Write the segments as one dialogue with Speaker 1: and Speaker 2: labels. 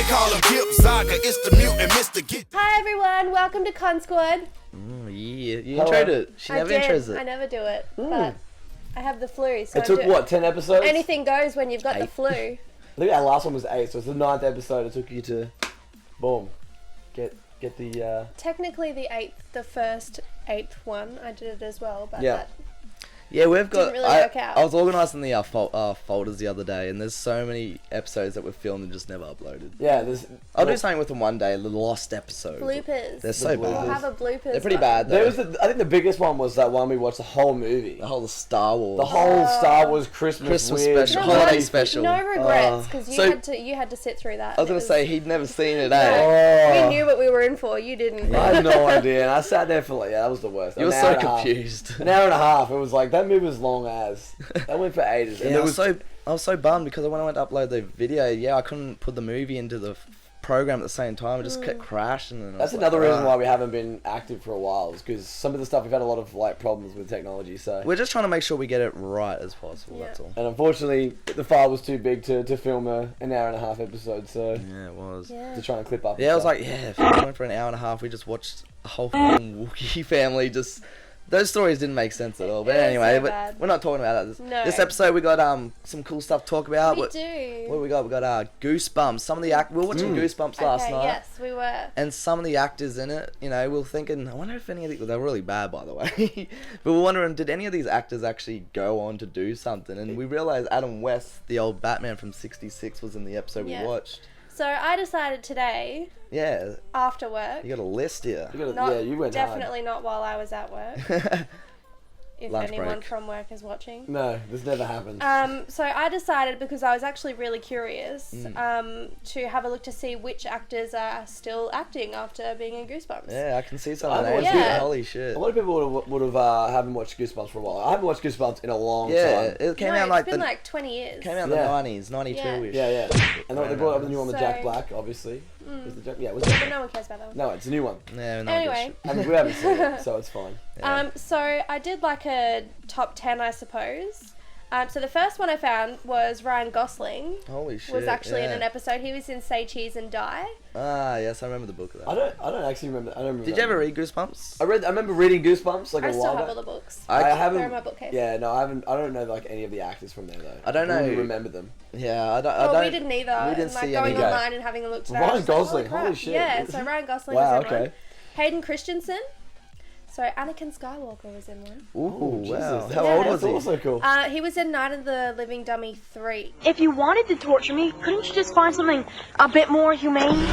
Speaker 1: call him Gip Zaga, it's the mutant Mr. Get.
Speaker 2: Hi everyone, welcome to Consquad.
Speaker 3: Yeah, you introed it. She never intros it.
Speaker 2: I never do it, but I have the flu. So
Speaker 4: it took what, 10 episodes?
Speaker 2: Anything goes when you've got the flu.
Speaker 4: I think our last one was 8, so it's the 9th episode. It took you to, boom, get the.
Speaker 2: Technically the first 8th one I did it as well, but that
Speaker 3: yeah, we've got.
Speaker 2: didn't really work out.
Speaker 3: I was organising the folders the other day, and there's so many episodes that were filmed and just never uploaded.
Speaker 4: Yeah, there's.
Speaker 3: I'll do something with them one day. The lost episodes.
Speaker 2: Bloopers.
Speaker 3: They're so bad.
Speaker 2: We'll have a bloopers.
Speaker 3: They're pretty bad though.
Speaker 4: There was I think the biggest one was that one we watched the whole movie.
Speaker 3: The whole Star Wars.
Speaker 4: The whole Star Wars Christmas weird.
Speaker 3: special, holiday special.
Speaker 2: No regrets, because you had to sit through that.
Speaker 3: I was gonna say he'd never seen it.
Speaker 2: We knew what we were in for. You didn't.
Speaker 4: I had no idea, and I sat there for like, that was the worst.
Speaker 3: You were so confused.
Speaker 4: An hour and a half. It was like that movie was long as. That went for ages.
Speaker 3: Yeah, I was so bummed because when I went to upload the video, I couldn't put the movie into the program at the same time. It just kept crashing. And
Speaker 4: that's another reason why we haven't been active for a while, is because some of the stuff we've had a lot of like problems with technology. So
Speaker 3: we're just trying to make sure we get it right as possible. That's all.
Speaker 4: And unfortunately, the file was too big to film an hour and a half episode. So
Speaker 3: yeah, it was.
Speaker 4: To try and clip up.
Speaker 3: Yeah, I was like, if we went for an hour and a half, we just watched the whole Wookiee family just. Those stories didn't make sense at all. But anyway, we're not talking about that. This episode, we got some cool stuff to talk about.
Speaker 2: We do.
Speaker 3: What do we got? We got Goosebumps. Some of the we were watching Goosebumps last night.
Speaker 2: Yes, we were.
Speaker 3: And some of the actors in it, we were thinking, I wonder if any of these, they were really bad, by the way. But we're wondering, did any of these actors actually go on to do something? And we realized Adam West, the old Batman from '66, was in the episode we watched.
Speaker 2: So I decided today.
Speaker 3: Yeah.
Speaker 2: After work.
Speaker 3: You got a list here.
Speaker 4: You went
Speaker 2: definitely not while I was at work. If
Speaker 3: Lunch
Speaker 2: anyone
Speaker 3: break.
Speaker 2: from work is watching.
Speaker 4: No, this never happened.
Speaker 2: So I decided, because I was actually really curious, to have a look to see which actors are still acting after being in Goosebumps.
Speaker 3: Yeah, I can see some of the names.
Speaker 2: Yeah.
Speaker 3: Holy shit.
Speaker 4: A lot of people would have haven't watched Goosebumps for a while. I haven't watched Goosebumps in a long time.
Speaker 3: It came out
Speaker 2: it's been like 20 years.
Speaker 3: Came out in the 90s, 92-ish.
Speaker 4: Yeah. And they brought up the new one with Jack Black, obviously. Was
Speaker 2: But no one cares about that one.
Speaker 4: No, it's a new one.
Speaker 3: Yeah,
Speaker 2: Anyway.
Speaker 4: We haven't seen it, so it's fine.
Speaker 3: Yeah.
Speaker 2: So I did like a top 10, I suppose. So the first one I found was Ryan Gosling.
Speaker 3: Holy shit.
Speaker 2: Was actually in an episode. He was in Say Cheese and Die.
Speaker 3: Ah, yes, I remember the book of that.
Speaker 4: I don't actually remember. I don't remember.
Speaker 3: Did you ever read Goosebumps?
Speaker 4: I remember reading Goosebumps like a while back.
Speaker 2: I still have all the books.
Speaker 4: I haven't.
Speaker 2: They're in my bookcase.
Speaker 4: Yeah, no, I haven't. I don't know like any of the actors from there though.
Speaker 3: I don't know.
Speaker 4: I don't remember them.
Speaker 3: Yeah, I don't.
Speaker 2: We didn't either.
Speaker 3: We didn't
Speaker 2: like
Speaker 3: see
Speaker 2: going
Speaker 3: any.
Speaker 2: online and having a look today.
Speaker 4: Ryan Gosling,
Speaker 2: like,
Speaker 4: holy shit.
Speaker 2: Yeah, so Ryan Gosling
Speaker 4: Wow,
Speaker 2: was in
Speaker 4: okay.
Speaker 2: one. Hayden Christensen. So Anakin Skywalker was in one.
Speaker 3: Ooh, wow.
Speaker 4: Jesus.
Speaker 3: How old was he?
Speaker 4: That's also cool.
Speaker 2: He was in Night of the Living Dummy 3.
Speaker 5: If you wanted to torture me, couldn't you just find something a bit more humane?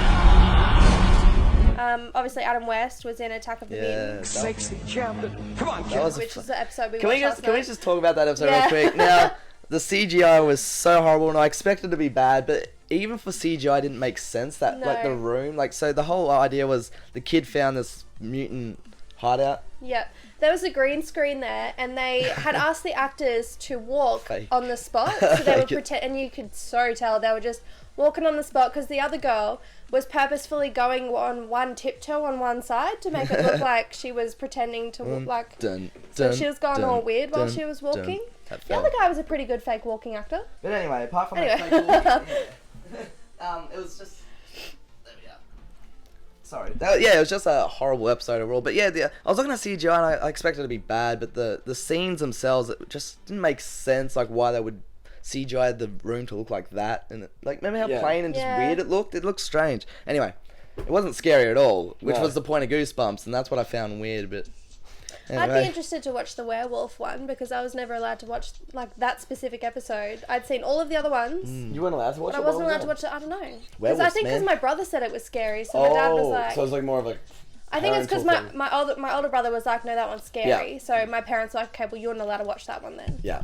Speaker 2: Obviously Adam West was in Attack of the Mutants.
Speaker 1: Sexy Captain. Come on, kid.
Speaker 2: Which is the episode we
Speaker 3: Can
Speaker 2: watched
Speaker 3: we
Speaker 2: last night.
Speaker 3: just talk about that episode real quick? Now, the CGI was so horrible, and I expected it to be bad, but even for CGI, it didn't make sense. That like the room, so the whole idea was the kid found this mutant hideout.
Speaker 2: Yep. There was a green screen there, and they had asked the actors to walk on the spot. So they would pretend, and you could so tell they were just walking on the spot, because the other girl was purposefully going on one tiptoe on one side to make it look like she was pretending to walk, like so she was going all weird while she was walking. The other guy was a pretty good fake walking actor.
Speaker 3: But anyway, apart from that fake walking, it was just. Sorry. It was just a horrible episode overall. But yeah, I was looking at CGI and I expected it to be bad, but the scenes themselves, it just didn't make sense, like why they would CGI the room to look like that. And remember how plain and just weird it looked? It looked strange. Anyway, it wasn't scary at all, which was the point of Goosebumps, and that's what I found weird. But anyway.
Speaker 2: I'd be interested to watch the werewolf one, because I was never allowed to watch like that specific episode. I'd seen all of the other ones.
Speaker 4: You weren't allowed to watch it?
Speaker 2: But I wasn't allowed to watch it. I don't know. Because
Speaker 3: Werewolves,
Speaker 2: because my brother said it was scary, so my dad was like.
Speaker 4: So it was like more of a.
Speaker 2: I think it's because my older brother was like, no, that one's scary.
Speaker 4: Yeah.
Speaker 2: So my parents were like, okay, well, you're not allowed to watch that one then.
Speaker 4: Yeah.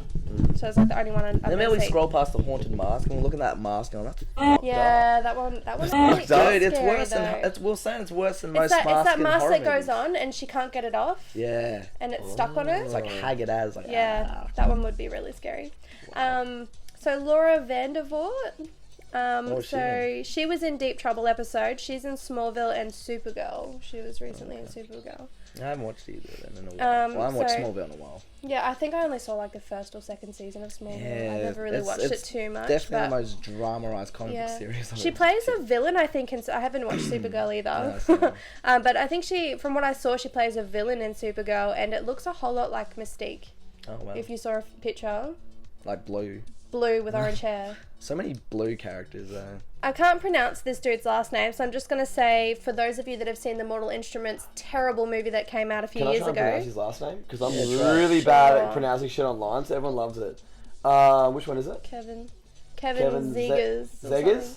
Speaker 2: So it's like the only one I've
Speaker 3: And then
Speaker 2: ever
Speaker 3: we
Speaker 2: seen.
Speaker 3: scroll past the haunted mask, and we're looking at that mask, and
Speaker 2: Yeah, that was really
Speaker 3: dude, it's
Speaker 2: scary,
Speaker 3: worse
Speaker 2: though.
Speaker 3: than we're saying it's worse than most
Speaker 2: It's
Speaker 3: masks
Speaker 2: that
Speaker 3: in
Speaker 2: mask
Speaker 3: horror
Speaker 2: that goes
Speaker 3: movies.
Speaker 2: on and she can't get it off.
Speaker 3: Yeah.
Speaker 2: And it's stuck on her.
Speaker 3: It's like haggard as
Speaker 2: Yeah, that one would be really scary. So Laura Vandervoort,
Speaker 3: was she in?
Speaker 2: She was in Deep Trouble episode. She's in Smallville and Supergirl. She was recently in Supergirl.
Speaker 3: I haven't watched either then in a while. I haven't watched Smallville in a while.
Speaker 2: Yeah, I think I only saw like the first or second season of Smallville.
Speaker 3: Yeah,
Speaker 2: I never really watched it too much.
Speaker 3: Definitely the most dramatized comic book
Speaker 2: yeah.
Speaker 3: series.
Speaker 2: She plays a villain, I think. I haven't watched Supergirl either.
Speaker 3: No,
Speaker 2: but I think from what I saw, she plays a villain in Supergirl, and it looks a whole lot like Mystique.
Speaker 3: Oh wow!
Speaker 2: If you saw a picture.
Speaker 3: Like blue
Speaker 2: With orange hair.
Speaker 3: So many blue characters though.
Speaker 2: I can't pronounce this dude's last name, so I'm just going to say, for those of you that have seen the Mortal Instruments terrible movie that came out a few years
Speaker 4: Can I try and
Speaker 2: ago.
Speaker 4: pronounce his last name? Because I'm really bad at pronouncing shit online, so everyone loves it. Which one is it?
Speaker 2: Kevin Zegers.
Speaker 4: Zegers?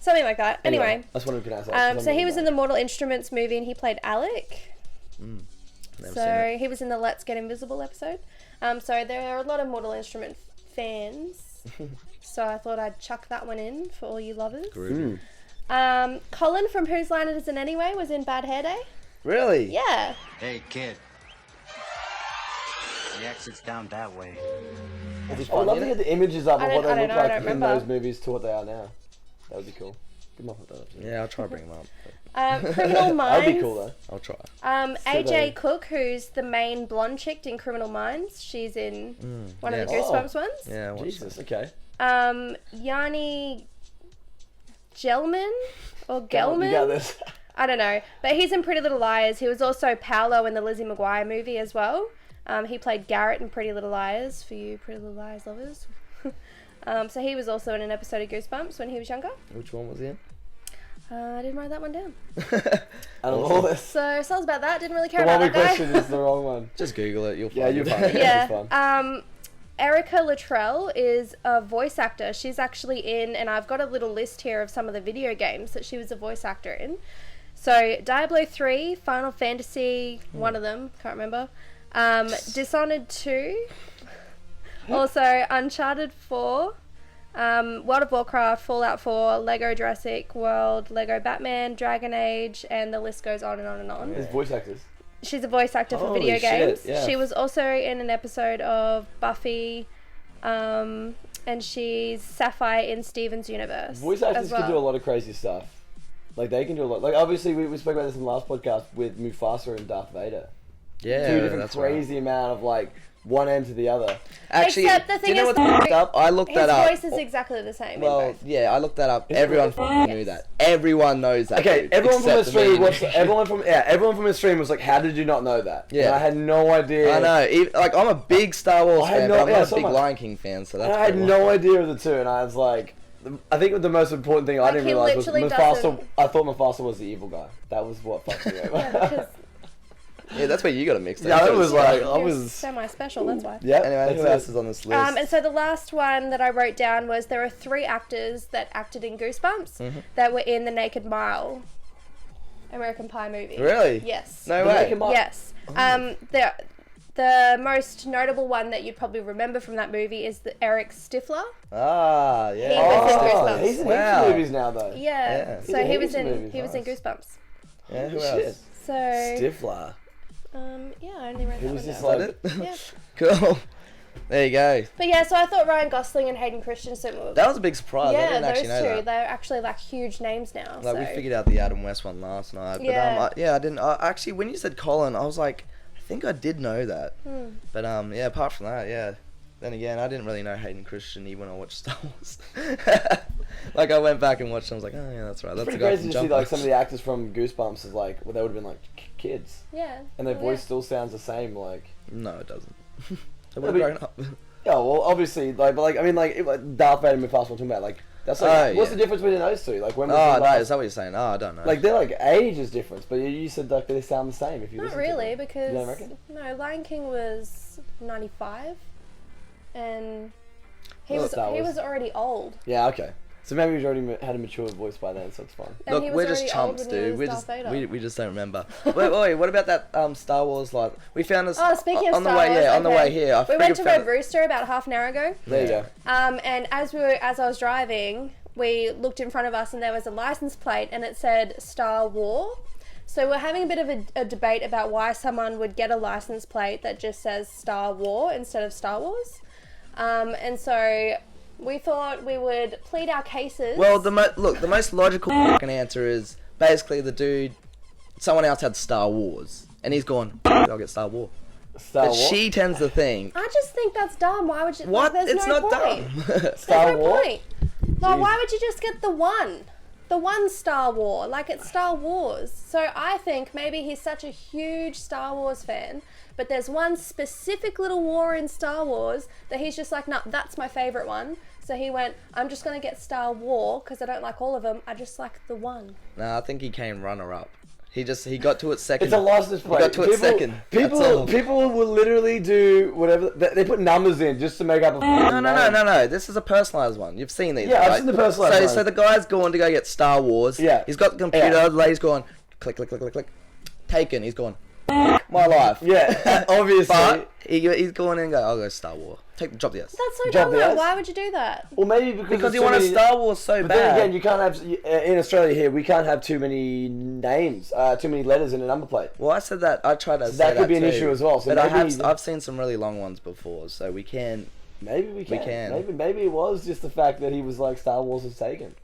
Speaker 2: Something like that. Anyway.
Speaker 4: I just wanted to pronounce that.
Speaker 2: So he was in the Mortal Instruments movie and he played Alec.
Speaker 3: Never seen
Speaker 2: So
Speaker 3: it.
Speaker 2: he was in the Let's Get Invisible episode. So there are a lot of Mortal Instrument fans. So I thought I'd chuck that one in for all you lovers.
Speaker 3: Groovy.
Speaker 2: Colin from Whose Line It Is It Anyway was in Bad Hair Day.
Speaker 3: Really?
Speaker 2: Yeah.
Speaker 6: Hey, kid. The exit's down that way.
Speaker 4: I would love to get the images up of what they look
Speaker 2: I
Speaker 4: like
Speaker 2: don't
Speaker 4: in
Speaker 2: remember.
Speaker 4: those movies to what they are now. That would be cool. Good enough with that.
Speaker 3: Yeah, I'll try to bring them up.
Speaker 2: Criminal Minds.
Speaker 4: That would be cool though.
Speaker 3: I'll try.
Speaker 2: AJ Cook, who's the main blonde chick in Criminal Minds. She's in one of the
Speaker 3: yes.
Speaker 2: Goosebumps ones.
Speaker 3: Yeah, I watched
Speaker 4: Jesus, okay.
Speaker 2: Yanni Gelman or
Speaker 4: You got
Speaker 2: Gelman.
Speaker 4: this.
Speaker 2: I don't know, but he's in Pretty Little Liars. He was also Paolo in the Lizzie McGuire movie as well. He played Garrett in Pretty Little Liars for you Pretty Little Liars lovers. So he was also in an episode of Goosebumps when he was younger.
Speaker 3: Which one was he in?
Speaker 2: I didn't write that one down.
Speaker 4: Out of all this,
Speaker 2: So was about that. Didn't really care
Speaker 4: the one
Speaker 2: about
Speaker 4: we
Speaker 2: that guy.
Speaker 4: questioned is the wrong one.
Speaker 3: Just Google it. You'll find
Speaker 4: Yeah,
Speaker 3: it.
Speaker 4: you'll find it.
Speaker 2: Yeah.
Speaker 4: It's fun.
Speaker 2: Erica Luttrell is a voice actor. She's actually in, and I've got a little list here of some of the video games that she was a voice actor in. So Diablo 3, Final Fantasy, one of them, can't remember. Dishonored 2, also Uncharted 4, World of Warcraft, Fallout 4, Lego Jurassic World, Lego Batman, Dragon Age, and the list goes on and on and on.
Speaker 4: It's voice actors.
Speaker 2: She's a voice actor for
Speaker 4: Holy
Speaker 2: video
Speaker 4: shit,
Speaker 2: games.
Speaker 4: yeah.
Speaker 2: She was also in an episode of Buffy, and she's Sapphire in Steven's Universe.
Speaker 4: Voice actors
Speaker 2: as well.
Speaker 4: can do a lot of crazy stuff. Like they can do a lot. Like obviously we spoke about this in the last podcast with Mufasa and Darth Vader.
Speaker 3: Yeah,
Speaker 4: Two different
Speaker 3: that's
Speaker 4: crazy amount of like one end to the other.
Speaker 3: Actually,
Speaker 2: Except the
Speaker 3: do
Speaker 2: thing
Speaker 3: you know
Speaker 2: is,
Speaker 3: what's fucked up? I looked
Speaker 2: His
Speaker 3: that up.
Speaker 2: voice is exactly the same in
Speaker 3: Well,
Speaker 2: both.
Speaker 3: yeah, I looked that up.
Speaker 4: Is it
Speaker 3: Everyone
Speaker 4: really?
Speaker 3: fucking knew that. Everyone knows that.
Speaker 4: Okay,
Speaker 3: dude,
Speaker 4: everyone from
Speaker 3: except
Speaker 4: Australia
Speaker 3: me.
Speaker 4: was everyone from Australia was like, "How did you not know that?"
Speaker 3: Yeah.
Speaker 4: And I had no idea.
Speaker 3: I know. Like, I'm a big Star Wars
Speaker 4: I had
Speaker 3: fan,
Speaker 4: no-
Speaker 3: but I'm
Speaker 4: yeah,
Speaker 3: not
Speaker 4: so
Speaker 3: a big
Speaker 4: much.
Speaker 3: Lion King fan, so that's
Speaker 4: And I had
Speaker 3: pretty
Speaker 4: no
Speaker 3: wild.
Speaker 4: idea of the two, and I was like, I think the most important thing I
Speaker 2: Like,
Speaker 4: didn't
Speaker 2: he
Speaker 4: realize was
Speaker 2: literally
Speaker 4: Mufasa.
Speaker 2: doesn't-
Speaker 4: I thought Mufasa was the evil guy. That was what fucked me over.
Speaker 2: Yeah, because
Speaker 3: Yeah, that's where you got it mixed up.
Speaker 4: Yeah, that
Speaker 3: You
Speaker 4: was
Speaker 3: could've
Speaker 4: like,
Speaker 3: said
Speaker 4: I
Speaker 2: you're
Speaker 4: was.
Speaker 2: semi-special, that's why.
Speaker 4: Yeah.
Speaker 3: Anyway, who else is on this list?
Speaker 2: And so the last one that I wrote down was there are 3 actors that acted in Goosebumps
Speaker 3: Mm-hmm.
Speaker 2: that were in the Naked Mile American Pie movie.
Speaker 3: Really?
Speaker 2: Yes.
Speaker 3: No
Speaker 4: The
Speaker 3: way.
Speaker 4: Naked Mile-
Speaker 2: Yes. The most notable one that you'd probably remember from that movie is the Eric Stifler.
Speaker 3: Ah, yeah.
Speaker 2: He was in
Speaker 4: Oh,
Speaker 2: Goosebumps.
Speaker 4: he's in
Speaker 3: Wow.
Speaker 4: heaps of movies now, though.
Speaker 2: Yeah.
Speaker 3: Yeah.
Speaker 2: So
Speaker 4: He's
Speaker 2: he
Speaker 4: in
Speaker 2: was
Speaker 4: heaps of
Speaker 2: in
Speaker 4: movies,
Speaker 2: he was in
Speaker 4: nice.
Speaker 2: Goosebumps.
Speaker 3: Yeah, who
Speaker 4: Shit.
Speaker 3: else?
Speaker 2: So
Speaker 4: Stifler.
Speaker 2: yeah, I only wrote
Speaker 4: He
Speaker 2: that
Speaker 4: was
Speaker 2: one
Speaker 4: just
Speaker 2: down.
Speaker 3: Is that
Speaker 4: like.
Speaker 3: it?
Speaker 2: Yeah.
Speaker 3: Cool. There you go.
Speaker 2: But yeah, so I thought Ryan Gosling and Hayden Christensen were
Speaker 3: That was a big surprise. I
Speaker 2: yeah,
Speaker 3: didn't
Speaker 2: those
Speaker 3: actually know
Speaker 2: two.
Speaker 3: that.
Speaker 2: They're actually like huge names now.
Speaker 3: Like,
Speaker 2: so.
Speaker 3: we figured out the Adam West one last night. But
Speaker 2: Yeah.
Speaker 3: I didn't. Actually, when you said Colin, I was like, I think I did know that. But yeah, apart from that, yeah. Then again, I didn't really know Hayden Christensen when I watched Star Wars. Like, I went back and watched and I was like, oh yeah, that's right. That's
Speaker 4: Pretty
Speaker 3: the guy
Speaker 4: crazy
Speaker 3: from
Speaker 4: to see
Speaker 3: Jumper.
Speaker 4: like some of the actors from Goosebumps is like, well, they would have been like kids,
Speaker 2: Yeah.
Speaker 4: and their
Speaker 2: Well,
Speaker 4: voice
Speaker 2: yeah.
Speaker 4: still sounds the same. Like,
Speaker 3: No, it doesn't. They
Speaker 4: but-
Speaker 3: would have grown up.
Speaker 4: yeah, well, obviously, like, but like, I mean, like Darth Vader and Mufasa, we're talking about, like, that's like,
Speaker 3: Oh,
Speaker 4: what's
Speaker 3: yeah.
Speaker 4: the difference between those two? Like, when was
Speaker 3: Oh,
Speaker 4: the
Speaker 3: no,
Speaker 4: last-
Speaker 3: is that what you're saying? Oh, I don't know.
Speaker 4: like, they're like ages difference, but you said like they sound the same if you
Speaker 2: Not
Speaker 4: listen
Speaker 2: really,
Speaker 4: to them.
Speaker 2: because
Speaker 4: You don't reckon?
Speaker 2: no, Lion King was 95, and he
Speaker 4: Well,
Speaker 2: was
Speaker 4: Star Wars.
Speaker 2: already old.
Speaker 4: Yeah, okay. So maybe he's already had a mature voice by then, so it's fine.
Speaker 2: And
Speaker 3: Look,
Speaker 2: he was
Speaker 3: we're just
Speaker 2: already old
Speaker 3: chumps,
Speaker 2: when he
Speaker 3: dude.
Speaker 2: was
Speaker 3: We
Speaker 2: Darth
Speaker 3: just
Speaker 2: Vader.
Speaker 3: we just don't remember. wait, what about that Star Wars? Like, we found this.
Speaker 2: Oh, speaking of
Speaker 3: on the
Speaker 2: Star
Speaker 3: way,
Speaker 2: Wars,
Speaker 3: yeah, on the
Speaker 2: okay.
Speaker 3: way here.
Speaker 2: We went to Red Rooster about half an hour ago.
Speaker 4: There you go.
Speaker 2: And as I was driving, we looked in front of us and there was a license plate and it said Star War. So we're having a bit of a debate about why someone would get a license plate that just says Star War instead of Star Wars. And so We thought we would plead our cases.
Speaker 3: Well, the most logical fucking answer is basically the dude. Someone else had Star Wars, and he's gone. I'll get Star Wars.
Speaker 4: Star
Speaker 3: But
Speaker 4: Wars.
Speaker 3: she tends to think.
Speaker 2: I just think that's dumb. Why would you?
Speaker 3: What?
Speaker 2: Like, there's
Speaker 3: It's
Speaker 2: no
Speaker 3: not
Speaker 2: point.
Speaker 3: dumb.
Speaker 4: Star
Speaker 2: There's no
Speaker 4: Wars.
Speaker 2: point. Like, why would you just get the one? The one Star Wars. Like, it's Star Wars. So I think maybe he's such a huge Star Wars fan, but there's one specific little war in Star Wars that he's just like, no, that's my favourite one. So he went, I'm just going to get Star Wars because I don't like all of them. I just like the one.
Speaker 3: No, I think he came runner-up. He got to it second.
Speaker 4: It's a license plate.
Speaker 3: He got to it second. That's all.
Speaker 4: People will literally do whatever. They put numbers in just to make up a.
Speaker 3: No. This is a personalised one. You've seen these.
Speaker 4: Yeah,
Speaker 3: right?
Speaker 4: I've seen the personalised one.
Speaker 3: So the guy's going to go get Star Wars.
Speaker 4: Yeah.
Speaker 3: He's got the computer.
Speaker 4: Yeah.
Speaker 3: The lady's going, click, click, click, click, click. Taken. He's gone. My life.
Speaker 4: Yeah, obviously.
Speaker 3: But he's going in and go, I'll go Star Wars. Drop the S.
Speaker 2: That's so
Speaker 4: Drop
Speaker 2: dumb
Speaker 4: the
Speaker 2: though.
Speaker 4: S?
Speaker 2: Why would you do that?
Speaker 4: Well, maybe because
Speaker 3: Because
Speaker 4: there's
Speaker 3: you
Speaker 4: so
Speaker 3: want a
Speaker 4: many-
Speaker 3: Star Wars so
Speaker 4: But
Speaker 3: bad.
Speaker 4: then again, you can't have in Australia here. We can't have too many names, too many letters in a number plate.
Speaker 3: Well, I said that. I tried to say
Speaker 4: that could be an
Speaker 3: too.
Speaker 4: issue as well, so
Speaker 3: but
Speaker 4: maybe-
Speaker 3: I've seen some really long ones before, so we can.
Speaker 4: Maybe we can.
Speaker 3: can.
Speaker 4: Maybe it was just the fact that he was like Star Wars was taken.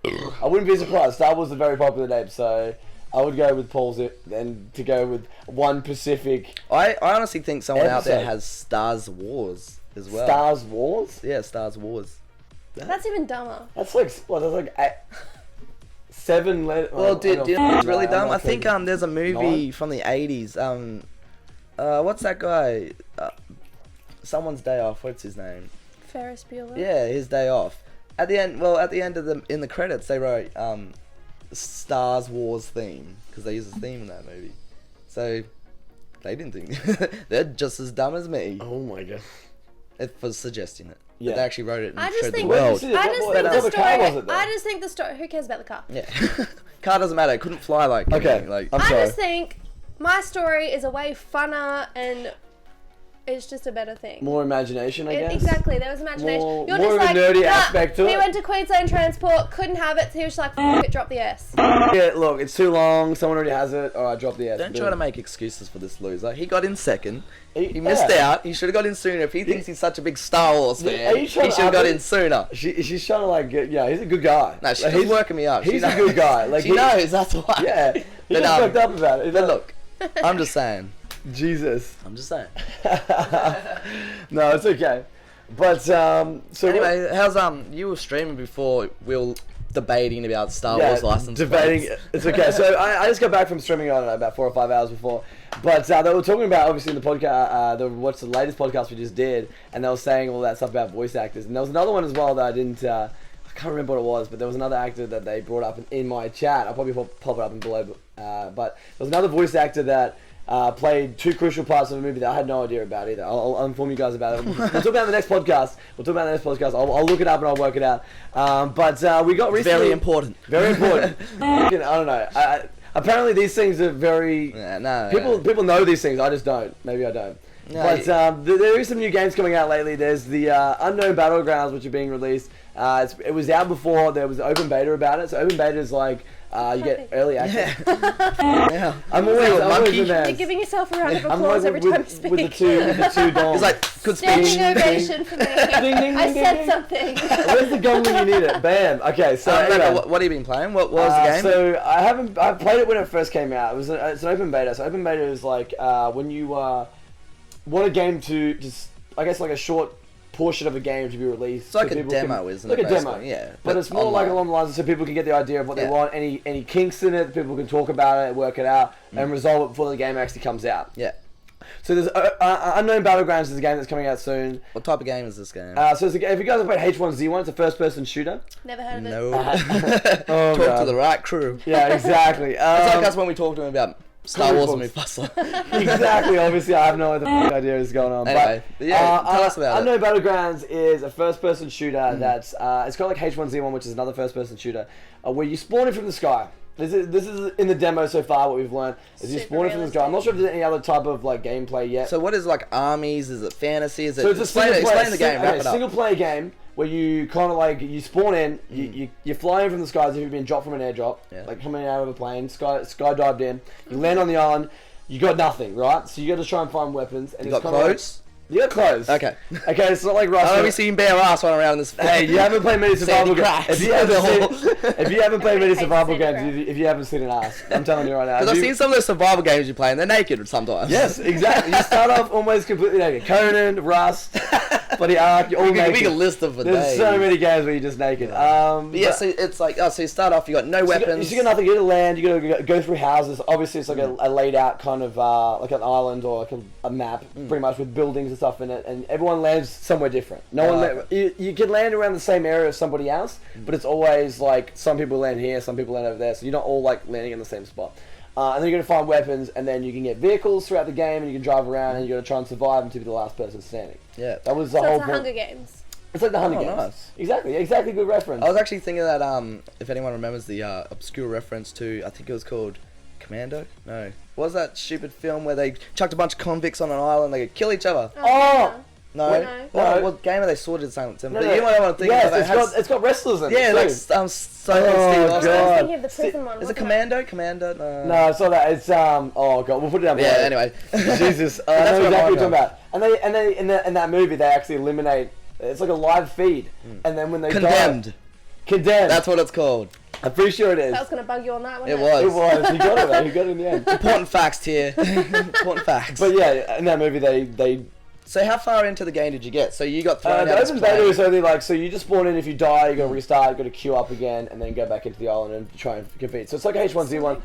Speaker 4: I wouldn't be surprised. Star Wars is a very popular name, so I would go with Paul's and to go with one Pacific.
Speaker 3: I honestly think someone out there
Speaker 4: Episode.
Speaker 3: has Stars Wars as well.
Speaker 4: Stars Wars.
Speaker 3: Yeah, Stars Wars.
Speaker 2: That's even dumber.
Speaker 4: That's like That's like 7 letters.
Speaker 3: Well, dude, it's really dumb. I think
Speaker 4: um.
Speaker 3: there's a movie
Speaker 4: 9?
Speaker 3: from the 80s. What's that guy? Someone's Day Off. What's his name?
Speaker 2: Ferris Bueller.
Speaker 3: Yeah, his day off. At the end of in the credits, they wrote Stars Wars theme because they used a theme in that movie. So they didn't think they're just as dumb as me.
Speaker 4: Oh my god.
Speaker 3: For suggesting it.
Speaker 4: Yeah.
Speaker 3: But they actually wrote it and
Speaker 2: I just
Speaker 3: showed the
Speaker 2: think-
Speaker 3: world.
Speaker 2: I just
Speaker 4: What
Speaker 2: think
Speaker 4: type
Speaker 2: the
Speaker 4: of car was
Speaker 2: story.
Speaker 4: it, though?
Speaker 2: I just think the story. Who cares about the car?
Speaker 3: Yeah. Car doesn't matter. It couldn't fly like
Speaker 4: Okay.
Speaker 3: Like
Speaker 4: I'm
Speaker 2: I
Speaker 4: sorry.
Speaker 2: just think my story is a way funner and it's just a better thing.
Speaker 4: More imagination, I guess.
Speaker 2: Exactly, there was imagination.
Speaker 4: More-
Speaker 2: You're
Speaker 4: more
Speaker 2: just
Speaker 4: of a
Speaker 2: like,
Speaker 4: nerdy
Speaker 2: nah,
Speaker 4: aspect to
Speaker 2: he
Speaker 4: it.
Speaker 2: went to Queensland Transport, couldn't have it, so he was just like, F it, drop the S.
Speaker 4: Yeah, look, it's too long. Someone already has it. All right, drop the S.
Speaker 3: Don't try to make excuses for this loser. He got in second.
Speaker 4: He
Speaker 3: He missed out. He should have got in sooner. If he thinks he's such a big Star Wars
Speaker 4: Yeah,
Speaker 3: fan,
Speaker 4: are you
Speaker 3: he should
Speaker 4: trying to
Speaker 3: have got
Speaker 4: argue-
Speaker 3: in sooner.
Speaker 4: She's trying to like get. Yeah, he's a good guy.
Speaker 3: No, she's
Speaker 4: Like,
Speaker 3: just working me up.
Speaker 4: He's
Speaker 3: She
Speaker 4: a good guy. Like
Speaker 3: she
Speaker 4: he-
Speaker 3: knows, that's why.
Speaker 4: Yeah, he
Speaker 3: But,
Speaker 4: just fucked up about it.
Speaker 3: But look, I'm just saying.
Speaker 4: Jesus.
Speaker 3: I'm just saying.
Speaker 4: No, it's okay. But so
Speaker 3: Anyway, how's you were streaming before we were debating about Star
Speaker 4: yeah,
Speaker 3: Wars license
Speaker 4: debating.
Speaker 3: plates.
Speaker 4: It's okay. So I just got back from streaming on about 4 or 5 hours before. But they were talking about obviously in the podcast. What's the latest podcast we just did, and they were saying all that stuff about voice actors. And there was another one as well that I didn't. I can't remember what it was, but there was another actor that they brought up in my chat. I'll probably pop it up in below. But there was another voice actor that played 2 crucial parts of a movie that I had no idea about either. I'll inform you guys about it. We'll talk about it in the next podcast. I'll look it up and I'll work it out. But we got recently...
Speaker 3: Very important.
Speaker 4: Very important. I don't know. Apparently these things are very...
Speaker 3: Yeah, no.
Speaker 4: People know these things. I just don't. Maybe I don't.
Speaker 3: No,
Speaker 4: But there is some new games coming out lately. There's the Unknown Battlegrounds, which are being released. It was out before. There was open beta about it. So open beta is like you get early access.
Speaker 3: Yeah.
Speaker 4: I'm always
Speaker 3: monkey.
Speaker 4: in there.
Speaker 2: You're giving yourself a round of
Speaker 4: I'm
Speaker 2: applause
Speaker 4: like
Speaker 2: every time you speak.
Speaker 4: with the two dogs.
Speaker 3: It's like good
Speaker 2: Standing
Speaker 3: speech.
Speaker 2: ovation for me.
Speaker 4: ding,
Speaker 2: I
Speaker 4: ding,
Speaker 2: said
Speaker 4: ding.
Speaker 2: something.
Speaker 4: Where's the gun when you need it? Bam. Okay, so anyway.
Speaker 3: What have you been playing? What was the game?
Speaker 4: So I played it when it first came out. It's an open beta. So open beta is like when you want a game to just, I guess, like a short portion of a game to be released.
Speaker 3: It's like
Speaker 4: so
Speaker 3: a
Speaker 4: people
Speaker 3: demo,
Speaker 4: can,
Speaker 3: isn't
Speaker 4: like
Speaker 3: it?
Speaker 4: a demo,
Speaker 3: basically? Yeah.
Speaker 4: But it's more like along the lines so people can get the idea of what they
Speaker 3: Yeah.
Speaker 4: want. Any kinks in it, people can talk about it, work it out, and resolve it before the game actually comes out.
Speaker 3: Yeah.
Speaker 4: So there's Unknown Battlegrounds is a game that's coming out soon.
Speaker 3: What type of game is this game?
Speaker 4: So it's if you guys have played H1Z1, it's a first-person shooter.
Speaker 2: Never heard of it.
Speaker 3: No.
Speaker 4: Oh,
Speaker 3: Talk
Speaker 4: God.
Speaker 3: to the right crew.
Speaker 4: Yeah, exactly.
Speaker 3: It's like us when we talked to him about Star
Speaker 4: comic
Speaker 3: Wars and
Speaker 4: books.
Speaker 3: Mufasa.
Speaker 4: Exactly. Obviously, I have no other idea what's going on.
Speaker 3: Anyway,
Speaker 4: but
Speaker 3: yeah, tell us about it.
Speaker 4: Unknown Battlegrounds is a first-person shooter that's it's kind of like H1Z1, which is another first-person shooter, where you spawn in from the sky. This is in the demo so far. What we've learned is you
Speaker 2: Super
Speaker 4: spawn in from the sky. I'm not sure if there's any other type of like gameplay yet.
Speaker 3: So what is like armies? Is it fantasy? Is it?
Speaker 4: So it's a
Speaker 3: explain the game. Wrap it up.
Speaker 4: single-player game where you kind of like you spawn in, you fly in from the sky as if you've been dropped from an airdrop,
Speaker 3: Yeah.
Speaker 4: like coming out of a plane, skydived in. You land on the island. You got nothing, right? So you got to try and find weapons. And
Speaker 3: You
Speaker 4: it's
Speaker 3: got
Speaker 4: kinda
Speaker 3: clothes?
Speaker 4: You got close.
Speaker 3: Okay.
Speaker 4: Okay, it's not like Rust.
Speaker 3: I've only seen bare ass running around in this.
Speaker 4: Hey, you haven't played many survival games.
Speaker 3: cracks.
Speaker 4: If you haven't played many
Speaker 2: hate
Speaker 4: survival
Speaker 2: sandy
Speaker 4: games, if you haven't seen an ass, I'm telling you right now.
Speaker 3: Because I've seen some of those survival games you play and they're naked sometimes.
Speaker 4: Yes, exactly. You start off almost completely naked. Conan, Rust, Bloody Ark, you're all naked.
Speaker 3: We can list them for days.
Speaker 4: There's so many games where you're just naked.
Speaker 3: But yeah, so it's like, so you start off, you got no weapons.
Speaker 4: You got nothing. You got to land. You got to go through houses. Obviously, it's like a laid out kind of like an island or like a map, pretty much with buildings and stuff in it. And everyone lands somewhere different. You can land around the same area as somebody else, but it's always like some people land here, some people land over there. So you're not all like landing in the same spot. And then you're going to find weapons, and then you can get vehicles throughout the game, and you can drive around, and you're going to try and survive until you're the last person standing.
Speaker 3: Yeah.
Speaker 4: That was the
Speaker 2: So
Speaker 4: whole
Speaker 2: it's
Speaker 4: point.
Speaker 2: Hunger Games.
Speaker 4: It's like the Hunger Games.
Speaker 3: Nice.
Speaker 4: Exactly, good reference.
Speaker 3: I was actually thinking that if anyone remembers the obscure reference to, I think it was called Commando? No. What was that stupid film where they chucked a bunch of convicts on an island, they could kill each other?
Speaker 4: Oh!
Speaker 3: No.
Speaker 2: No.
Speaker 3: What game are they sorted something?
Speaker 4: No,
Speaker 3: But you might want to think
Speaker 4: yes,
Speaker 3: about it.
Speaker 4: it's got wrestlers in
Speaker 3: Yeah,
Speaker 4: it.
Speaker 3: like
Speaker 4: too.
Speaker 3: so
Speaker 4: Oh,
Speaker 3: Steve
Speaker 2: I
Speaker 3: Austin.
Speaker 2: was
Speaker 4: God.
Speaker 2: thinking of the prison one.
Speaker 3: Is it
Speaker 2: wasn't
Speaker 3: Commando? Commando? No.
Speaker 4: No, it's not that. It's oh god, we'll put it down below.
Speaker 3: Yeah. Anyway.
Speaker 4: Jesus, I
Speaker 3: That's
Speaker 4: know
Speaker 3: what
Speaker 4: exactly what
Speaker 3: I'm
Speaker 4: you're talking about. And they in that movie they actually eliminate. It's like a live feed, and then when they
Speaker 3: Condemned.
Speaker 4: Condemned.
Speaker 3: That's what it's called.
Speaker 4: I'm pretty sure it is.
Speaker 2: That was going to bug you on that one.
Speaker 3: It was.
Speaker 4: It was. He got it. Though. He got it in the end.
Speaker 3: Important facts here. Important facts.
Speaker 4: But yeah, in that movie they.
Speaker 3: So how far into the game did you get? So you got thrown
Speaker 4: The
Speaker 3: out as
Speaker 4: open beta
Speaker 3: plane.
Speaker 4: is only like, so you just spawn in, if you die, you gotta restart, you gotta queue up again, and then go back into the island and try and compete. So it's like a H1Z1.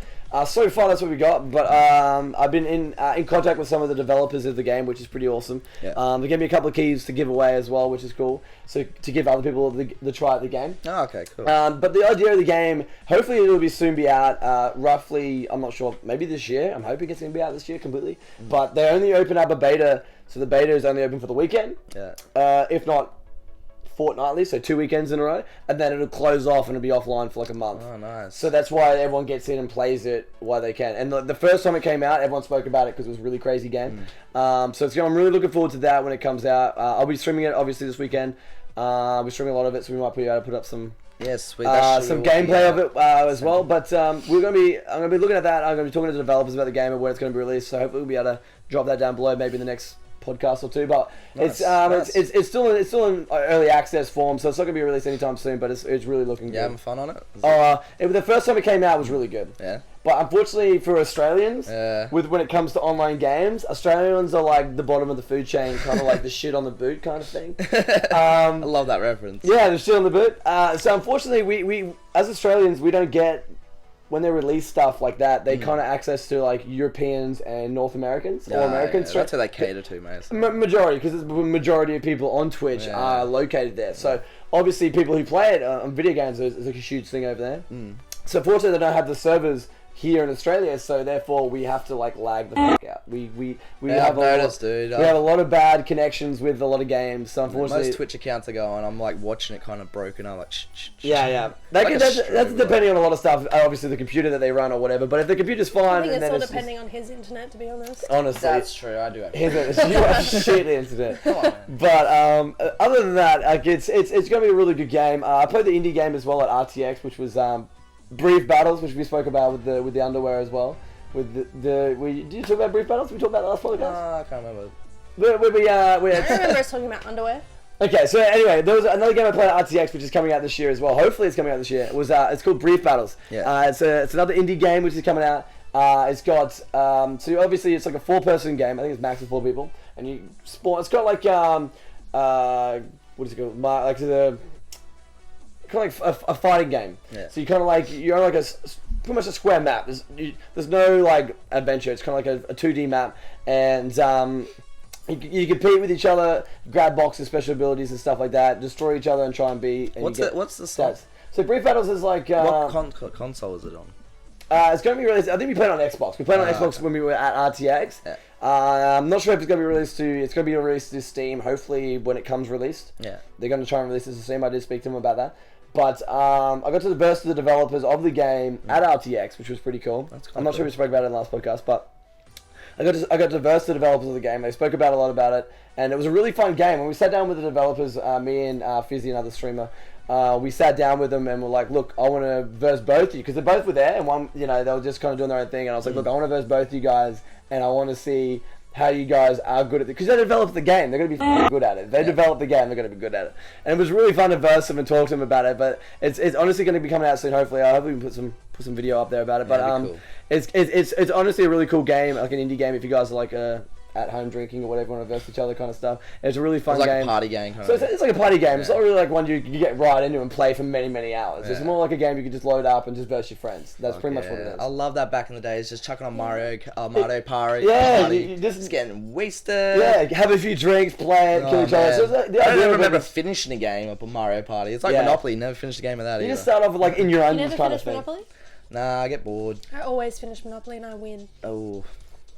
Speaker 4: So far that's what we got, but I've been in contact with some of the developers of the game, which is pretty awesome.
Speaker 3: Yeah.
Speaker 4: They gave me a couple of keys to give away as well, which is cool. So to give other people the try at the game.
Speaker 3: Oh, okay, cool.
Speaker 4: But the idea of the game, hopefully it'll be soon be out, roughly, I'm not sure, maybe this year. I'm hoping it's going to be out this year completely. But they only open up a beta, so the beta is only open for the weekend.
Speaker 3: Yeah.
Speaker 4: If not fortnightly, so 2 weekends in a row. And then it'll close off and it'll be offline for like a month.
Speaker 3: Oh, nice.
Speaker 4: So that's why everyone gets in and plays it while they can. And the first time it came out, everyone spoke about it because it was a really crazy game. So I'm really looking forward to that when it comes out. I'll be streaming it obviously this weekend. We're streaming a lot of it, so we might be able to put up some
Speaker 3: Yes, sweet.
Speaker 4: some gameplay of it as well. But I'm gonna be looking at that. I'm gonna be talking to the developers about the game and when it's gonna be released. So hopefully we'll be able to drop that down below, maybe in the next podcast or two. But
Speaker 3: Nice,
Speaker 4: it's still in early access form, so it's not gonna be released anytime soon. But it's really looking
Speaker 3: You
Speaker 4: good.
Speaker 3: having fun on it?
Speaker 4: The first time it came out was really good.
Speaker 3: Yeah.
Speaker 4: But unfortunately for Australians,
Speaker 3: Yeah.
Speaker 4: when it comes to online games, Australians are like the bottom of the food chain, kind of like the shit on the boot kind of thing.
Speaker 3: I love that reference.
Speaker 4: Yeah, the shit on the boot. So unfortunately, we as Australians, we don't get, when they release stuff like that, they kind of access to like Europeans and North Americans or Americans.
Speaker 3: Yeah, that's who they cater to, mate.
Speaker 4: Majority, because the majority of people on Twitch are located there. So obviously, people who play it on video games is a huge thing over there. So fortunately, they don't have the servers here in Australia, so therefore we have to like lag the fuck out. We have
Speaker 3: dude.
Speaker 4: we have a lot of bad connections with a lot of games. So unfortunately,
Speaker 3: Most Twitch accounts are going. I'm like watching it kind of broken. I'm like, shh.
Speaker 4: yeah.
Speaker 3: Like
Speaker 4: That's depending on a lot of stuff. Obviously, the computer that they run or whatever. But if the computer's
Speaker 2: I
Speaker 4: fine,
Speaker 2: think
Speaker 4: and
Speaker 2: it's
Speaker 4: then
Speaker 2: all
Speaker 4: it's
Speaker 2: depending on his internet, to be honest.
Speaker 4: honestly,
Speaker 3: true. I do have.
Speaker 4: you have shit internet.
Speaker 3: Come on, man.
Speaker 4: But other than that, like it's gonna be a really good game. I played the indie game as well at RTX, which was Brief Battles, which we spoke about with the underwear as well. With did you talk about Brief Battles? We talked about that last podcast.
Speaker 3: I can't remember.
Speaker 2: I remember us talking about underwear.
Speaker 4: Okay, so anyway, there was another game I played at RTX, which is coming out this year as well. Hopefully, it's coming out this year. It was it's called Brief Battles.
Speaker 3: Yeah.
Speaker 4: It's another indie game which is coming out. It's got so obviously it's like a 4-person game. I think it's max of 4 people, and you spawn. It's got like what is it called? Like the kind of like a fighting game.
Speaker 3: Yeah.
Speaker 4: So you kind of like you're on like pretty much a square map. There's no like adventure. It's kind of like a 2D map, and you compete with each other, grab boxes, special abilities and stuff like that, destroy each other and try and beat. And
Speaker 3: What's the
Speaker 4: stats? So Brief Battles is like
Speaker 3: what console is it on?
Speaker 4: it's going to be released. I think we played on Xbox. We played on Xbox when we were at RTX.
Speaker 3: Yeah.
Speaker 4: I'm not sure if it's going to be released to. It's going to be released to Steam. Hopefully, when it comes released.
Speaker 3: Yeah.
Speaker 4: They're going to try and release it to Steam. I did speak to them about that. But I got to the burst of the developers of the game at RTX, which was pretty cool. I'm not sure if we spoke about it in the last podcast, but I got to verse the developers of the game. They spoke about a lot about it, and it was a really fun game. When we sat down with the developers, me and Fizzy, another streamer, we sat down with them and we're like, look, I want to verse both of you, because they both were there, and one, they were just kind of doing their own thing, and I was like, look, I want to verse both you guys, and I want to see how you guys are good at it. Because they developed the game. They're going to be good at it. They developed the game. They're going to be good at it. And it was really fun to verse them and talk to them about it. But it's honestly going to be coming out soon, hopefully. I hope we can put some video up there about it. But
Speaker 3: cool.
Speaker 4: It's honestly a really cool game, like an indie game if you guys are like at home drinking or whatever, want to verse each other kind of stuff. And it's a really fun game.
Speaker 3: It's like a party game.
Speaker 4: So it's like a party game. It's not really like one you get right into and play for many, many hours. It's more like a game you can just load up and just verse your friends. That's pretty much what it is.
Speaker 3: I love that back in the days, just chucking on Mario Party.
Speaker 4: Yeah,
Speaker 3: party,
Speaker 4: you just
Speaker 3: getting wasted.
Speaker 4: Yeah, have a few drinks, play it, kill each other. So
Speaker 3: I don't remember finishing a game of a Mario Party. It's like Monopoly. Never finished a game of that either.
Speaker 4: You just start off with like in your own
Speaker 2: never
Speaker 4: kind of
Speaker 2: finished
Speaker 4: thing.
Speaker 2: Monopoly?
Speaker 3: Nah, I get bored.
Speaker 2: I always finish Monopoly and I win.
Speaker 3: Oh.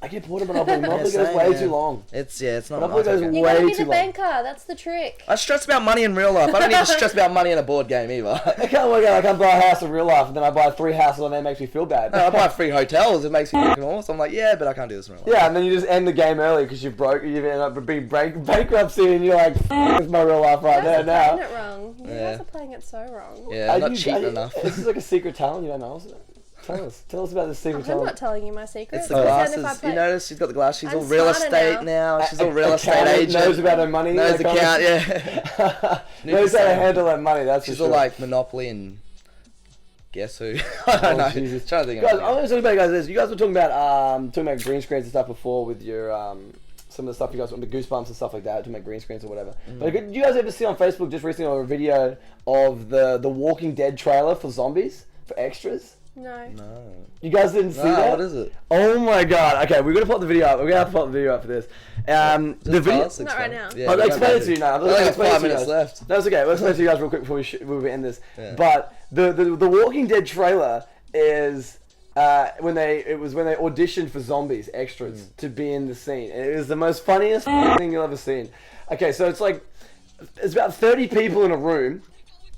Speaker 4: I get bored of Monopoly. Monopoly goes way too long.
Speaker 3: It's not
Speaker 4: Monopoly goes
Speaker 2: You gotta
Speaker 4: way
Speaker 2: be
Speaker 4: too
Speaker 2: the
Speaker 4: long.
Speaker 2: banker. That's the trick.
Speaker 3: I stress about money in real life. I don't need to stress about money in a board game either.
Speaker 4: I can't work out. I can't buy a house in real life, and then I buy 3 houses, and then it makes me feel bad.
Speaker 3: No, I buy 3 hotels. It makes me fucking awesome. I'm like, yeah, but I can't do this in real life.
Speaker 4: Yeah, and then you just end the game early because you've ended up being bankruptcy, and you're like, it's my real life right there
Speaker 2: You guys are
Speaker 4: now.
Speaker 2: playing it wrong. You guys are playing it so wrong.
Speaker 3: Yeah, I'm not cheap enough.
Speaker 4: This is like a secret talent you don't know, isn't it? Tell us about this secret
Speaker 2: I'm
Speaker 4: talent.
Speaker 2: not telling you my secret.
Speaker 3: It's the glasses. You notice she's got the glasses. She's
Speaker 2: I'm
Speaker 3: all real
Speaker 2: smarter
Speaker 3: estate now. She's all real estate
Speaker 4: Accountant,
Speaker 3: agent.
Speaker 4: knows about her money.
Speaker 3: Knows
Speaker 4: that kind
Speaker 3: account,
Speaker 4: of-
Speaker 3: yeah.
Speaker 4: knows how to handle that money. That's
Speaker 3: She's
Speaker 4: for
Speaker 3: all
Speaker 4: sure.
Speaker 3: like Monopoly and guess who? I don't know.
Speaker 4: Jesus.
Speaker 3: Trying to think.
Speaker 4: Guys, I'm going to talk about this. You guys were talking about green screens and stuff before with your some of the stuff you guys want, the Goosebumps and stuff like that, talking about green screens or whatever. But did you guys ever see on Facebook just recently a video of the Walking Dead trailer for zombies for extras?
Speaker 2: No.
Speaker 4: You guys didn't see that?
Speaker 3: What is it?
Speaker 4: Oh my god. Okay, we're gonna put the video up. We're gonna have to put the video up for this. The video.
Speaker 2: Not right now.
Speaker 3: Yeah,
Speaker 4: I'll explain it to you now.
Speaker 3: I've only got 5 minutes left.
Speaker 4: That's okay. Let's explain it to you guys real quick before we end this.
Speaker 3: Yeah.
Speaker 4: But the Walking Dead trailer is when they auditioned for zombies extras to be in the scene. And it was the most funniest thing you'll ever seen. Okay, so it's about 30 people in a room.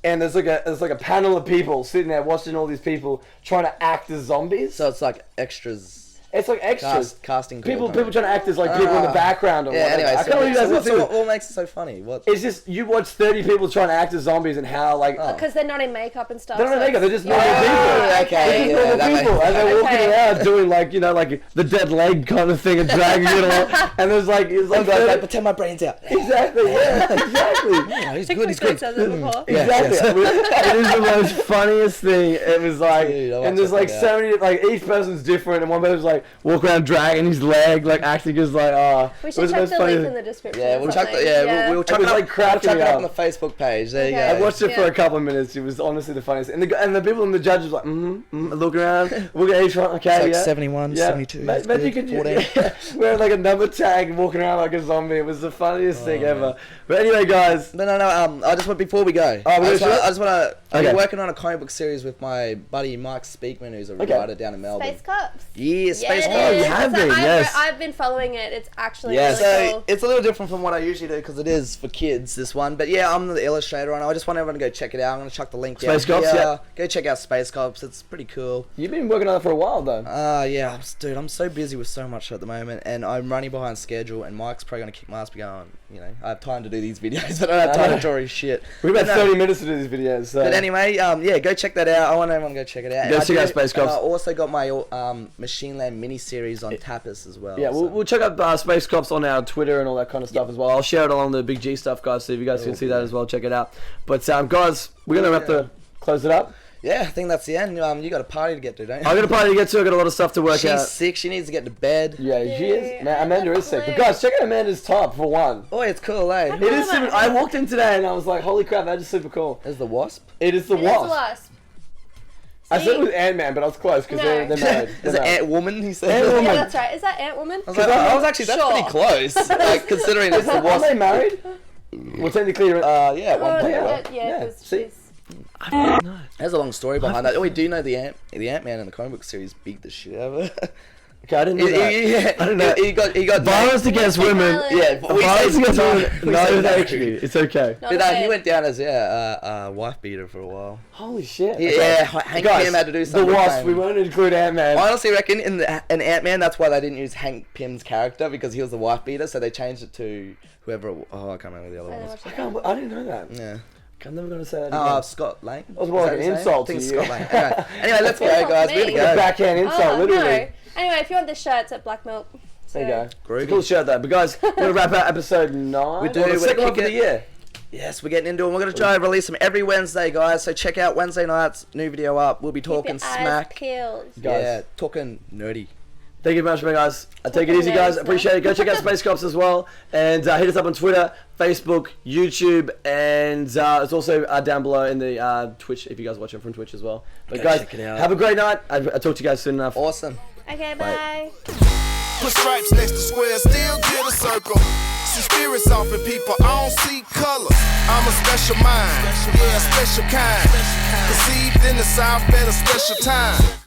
Speaker 4: And there's like a panel of people sitting there watching all these people trying to act as zombies.
Speaker 3: So it's like extras.
Speaker 4: It's like extras.
Speaker 3: Casting
Speaker 4: people trying to act as like people in the background or whatever.
Speaker 3: Anyway,
Speaker 4: I can't believe you guys
Speaker 3: what makes it so funny? What?
Speaker 4: It's just you watch 30 people trying to act as zombies and how like
Speaker 2: Because they're not in makeup and stuff.
Speaker 4: they're not in makeup. They're just normal
Speaker 3: Yeah,
Speaker 4: people.
Speaker 3: okay,
Speaker 4: They're just normal people, and they're walking around doing like the dead leg kind of thing and dragging it along. And there's like it's like
Speaker 3: pretend my brain's out.
Speaker 4: exactly, yeah, exactly.
Speaker 3: Yeah, he's good. He's good.
Speaker 2: Said that before.
Speaker 4: Exactly. It is the most funniest thing. It was like,
Speaker 3: Dude,
Speaker 4: and there's like so many, like each person's different, and one person's like walking around dragging his leg, like acting as like,
Speaker 2: We
Speaker 4: it
Speaker 2: should
Speaker 4: was
Speaker 2: chuck
Speaker 4: most
Speaker 2: the
Speaker 4: funny.
Speaker 2: link in the description.
Speaker 3: Yeah, we'll chuck the we'll chuck
Speaker 4: It was
Speaker 3: it
Speaker 4: like
Speaker 3: up.
Speaker 4: cracking
Speaker 3: Chuck
Speaker 4: me
Speaker 3: it up
Speaker 4: up.
Speaker 3: on the Facebook page. There you
Speaker 2: Okay.
Speaker 3: go.
Speaker 4: I watched it for
Speaker 2: Yeah.
Speaker 4: a couple of minutes. It was honestly the funniest. And the people and the judges were like, looking around, looking at each one. Okay,
Speaker 3: It's like
Speaker 4: yeah.
Speaker 3: 71,
Speaker 4: Yeah.
Speaker 3: 72.
Speaker 4: Imagine you could
Speaker 3: 14.
Speaker 4: wearing like a number tag, walking around like a zombie. It was the funniest thing ever. But anyway, guys.
Speaker 3: No. I just want before we go.
Speaker 4: Oh,
Speaker 3: I just want to.
Speaker 4: Okay.
Speaker 3: I'm working on a comic book series with my buddy Mike Speakman, who's a writer down in Melbourne.
Speaker 2: Space Cops.
Speaker 3: Yeah, Space
Speaker 2: Yes.
Speaker 3: Cops.
Speaker 4: Oh, you have been, yes.
Speaker 2: I've been following it. It's actually
Speaker 4: Yes.
Speaker 2: really
Speaker 3: So
Speaker 2: cool.
Speaker 3: it's a little different from what I usually do because it is for kids, this one. But yeah, I'm the illustrator on it. I just want everyone to go check it out. I'm going to chuck the link down
Speaker 4: Space Cops,
Speaker 3: here.
Speaker 4: yeah.
Speaker 3: Go check out Space Cops. It's pretty cool.
Speaker 4: You've been working on it for a while, though.
Speaker 3: Yeah, dude, I'm so busy with so much at the moment, and I'm running behind schedule, and Mike's probably going to kick my ass going, I have time to do these videos, but I don't have time to draw his shit.
Speaker 4: We've had
Speaker 3: But no.
Speaker 4: 30 minutes to do these videos. So.
Speaker 3: But anyway, yeah, go check that out. I want everyone to go check it out.
Speaker 4: Go
Speaker 3: And
Speaker 4: check
Speaker 3: I
Speaker 4: out
Speaker 3: do-
Speaker 4: Space Cops.
Speaker 3: I also got my Machine Land mini-series on Tapas as well.
Speaker 4: Yeah, we'll check out Space Cops on our Twitter and all that kind of stuff as well. I'll share it along the Big G stuff, guys, so if you guys can see that as well, check it out. But guys, we're going to have to close it up.
Speaker 3: Yeah, I think that's the end. You got a party to get to, don't you?
Speaker 4: I got a party to get to. I got a lot of stuff to work out.
Speaker 3: She's sick. She needs to get to bed.
Speaker 4: Yeah, she is. Man, Amanda is sick. But
Speaker 2: Clip.
Speaker 4: guys, check out Amanda's top for one.
Speaker 3: Oh, it's cool, eh?
Speaker 4: It is super. I walked in today and I was like, holy crap, that is super cool.
Speaker 3: There's the wasp.
Speaker 4: It is the
Speaker 2: It is
Speaker 4: wasp.
Speaker 2: the wasp.
Speaker 4: I said it was Ant-Man, but I was close because
Speaker 2: No.
Speaker 4: they're married.
Speaker 3: There's an ant woman. He said.
Speaker 4: Ant-Woman.
Speaker 2: Yeah, that's right. Is that Ant Woman?
Speaker 3: I was like, I was actually that's
Speaker 2: Sure.
Speaker 3: pretty close. Like considering it's the
Speaker 4: Aren't
Speaker 3: wasp.
Speaker 4: they married? Well, technically,
Speaker 3: Yeah, at one
Speaker 2: Oh,
Speaker 3: point.
Speaker 4: yeah.
Speaker 2: yeah, 'cause
Speaker 4: See?
Speaker 2: she's...
Speaker 3: There's a long story behind that. Oh, we do know the Ant-Man in the comic book series beat the shit out of her.
Speaker 4: okay, I didn't know that.
Speaker 3: Yeah,
Speaker 4: I didn't know.
Speaker 3: He got
Speaker 4: Violence against women.
Speaker 3: Yeah, we
Speaker 4: Violence
Speaker 3: say
Speaker 4: against
Speaker 3: no.
Speaker 4: women.
Speaker 3: We
Speaker 4: No,
Speaker 3: say
Speaker 4: it's
Speaker 3: no.
Speaker 4: actually, it's okay.
Speaker 2: Not
Speaker 3: But
Speaker 2: a
Speaker 3: he
Speaker 2: fan.
Speaker 3: went down as a wife beater for a while.
Speaker 4: Holy shit.
Speaker 3: Yeah, Hank
Speaker 4: Guys,
Speaker 3: Pym had to do something.
Speaker 4: The Wasp,
Speaker 3: with
Speaker 4: we
Speaker 3: him.
Speaker 4: won't include Ant-Man.
Speaker 3: I honestly reckon in Ant-Man, that's why they didn't use Hank Pym's character because he was the wife beater, so they changed it to whoever. I can't remember the other
Speaker 2: I
Speaker 3: one.
Speaker 2: don't
Speaker 3: was.
Speaker 2: know what
Speaker 4: I didn't know that.
Speaker 3: Yeah.
Speaker 4: I'm never going to say that again.
Speaker 3: Scott Lane.
Speaker 4: That was more like an insult to you.
Speaker 3: Scott Lane. Anyway, let's go,
Speaker 2: Insult
Speaker 3: guys.
Speaker 2: to
Speaker 3: We
Speaker 2: me.
Speaker 3: gotta
Speaker 4: A
Speaker 3: go.
Speaker 4: backhand insult,
Speaker 2: Oh,
Speaker 4: literally.
Speaker 2: no. Anyway, if you want this shirt, it's at Black Milk.
Speaker 4: There you go.
Speaker 3: Groovy.
Speaker 4: It's a cool show though. But guys, we're going to wrap out episode 9.
Speaker 3: We do.
Speaker 4: Well, the
Speaker 3: We're
Speaker 4: second
Speaker 3: gonna
Speaker 4: one for
Speaker 3: kick
Speaker 4: the year.
Speaker 3: Yes, we're getting into it. We're going to try and release them every Wednesday, guys. So check out Wednesday nights, new video up. We'll be talking
Speaker 2: Keep your eyes
Speaker 3: smack.
Speaker 2: peeled.
Speaker 4: Guys.
Speaker 3: Yeah, talking nerdy.
Speaker 4: Thank you very much, guys. Take it easy, guys. Appreciate it. Go check out Space Cops as well. And hit us up on Twitter, Facebook, YouTube, and it's also down below in the Twitch if you guys watch it from Twitch as well. But
Speaker 3: Go
Speaker 4: guys,
Speaker 3: check it out.
Speaker 4: have a great night. I'll talk to you guys soon enough.
Speaker 3: Awesome.
Speaker 2: Okay, bye.
Speaker 1: Put stripes next to squares, still get a circle. See spirits off in people, I don't see color. I'm a special mind, yeah, a special kind. Conceived in the South at a special time.